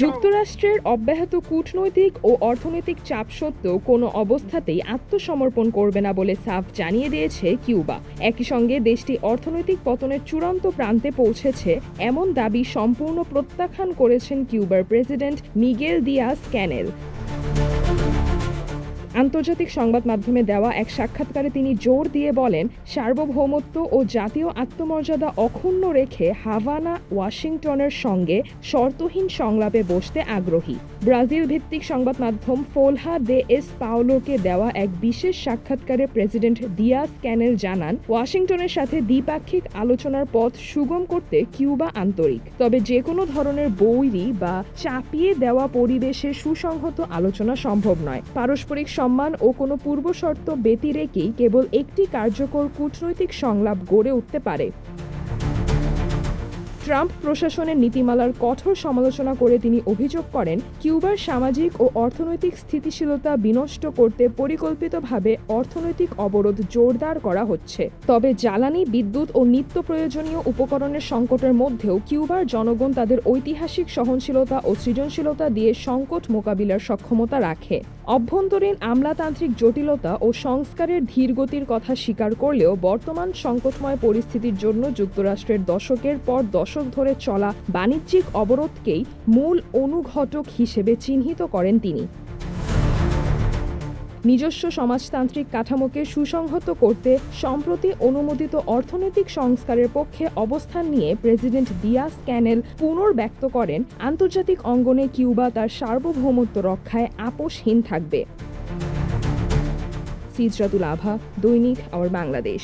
যুক্তরাষ্ট্রের অব্যাহত কূটনৈতিক ও অর্থনৈতিক চাপ সত্ত্বেও কোনো অবস্থাতেই আত্মসমর্পণ করবে না বলে সাফ জানিয়ে দিয়েছে কিউবা। একই সঙ্গে দেশটি অর্থনৈতিক পতনের চূড়ান্ত প্রান্তে পৌঁছেছে এমন দাবি সম্পূর্ণ প্রত্যাখ্যান করেছেন কিউবার প্রেসিডেন্ট মিগেল দিয়াস ক্যানেল। আন্তর্জাতিক সংবাদ মাধ্যমে দেওয়া এক সাক্ষাৎকারে তিনি জোর দিয়ে বলেন, সার্বভৌমত্ব ও জাতীয় আত্মমর্যাদা অক্ষুণ্ণ রেখে হাভানা ওয়াশিংটনের সঙ্গে শর্তহীন সংলাপে বসতে আগ্রহী। ব্রাজিল ভিত্তিক সংবাদ মাধ্যম ফোলহা দে এস পাওলোকে দেওয়া এক বিশেষ সাক্ষাৎকারে প্রেসিডেন্ট দিয়াস ক্যানেল জানান, ওয়াশিংটনের সাথে দ্বিপাক্ষিক আলোচনার পথ সুগম করতে কিউবা আন্তরিক, তবে যে কোনো ধরনের বৈরী বা চাপিয়ে দেওয়া পরিবেশে সুসংহত আলোচনা সম্ভব নয়। পারস্পরিক সম্মান ও কোনো পূর্বশর্ত ব্যতি রেখেই কেবল একটি কার্যকর কূটনৈতিক সংলাপ গড়ে উঠতে পারে। ট্রাম্প প্রশাসনের নীতিমালার কঠোর সমালোচনা করে তিনি অভিযোগ করেন, কিউবার সামাজিক ও অর্থনৈতিক স্থিতিশীলতা বিনষ্ট করতে পরিকল্পিতভাবে অর্থনৈতিক অবরোধ জোরদার করা হচ্ছে। তবে জ্বালানি, বিদ্যুৎ ও নিত্য প্রয়োজনীয় উপকরণের সংকটের মধ্যেও কিউবার জনগণ তাদের ঐতিহাসিক সহনশীলতা ও সৃজনশীলতা দিয়ে সংকট মোকাবিলার সক্ষমতা রাখে। অভ্যন্তরীণ আমলাতান্ত্রিক জটিলতা ও সংস্কারের ধীরগতির কথা স্বীকার করলেও বর্তমান সংকটময় পরিস্থিতির জন্য যুক্তরাষ্ট্রের দশকের পর দশক ধরে চলা বাণিজ্যিক অবরোধকেই মূল অনুঘটক হিসেবে চিহ্নিত করেন তিনি। নিজস্ব সমাজতান্ত্রিক কাঠামোকে সুসংহত করতে সম্প্রতি অনুমোদিত অর্থনৈতিক সংস্কারের পক্ষে অবস্থান নিয়ে প্রেসিডেন্ট দিয়াস ক্যানেল পুনর্ব্যক্ত করেন, আন্তর্জাতিক অঙ্গনে কিউবা তার সার্বভৌমত্ব রক্ষায় আপোষহীন থাকবে। সিজরাতুল আভা, দৈনিক আওয়ার বাংলাদেশ।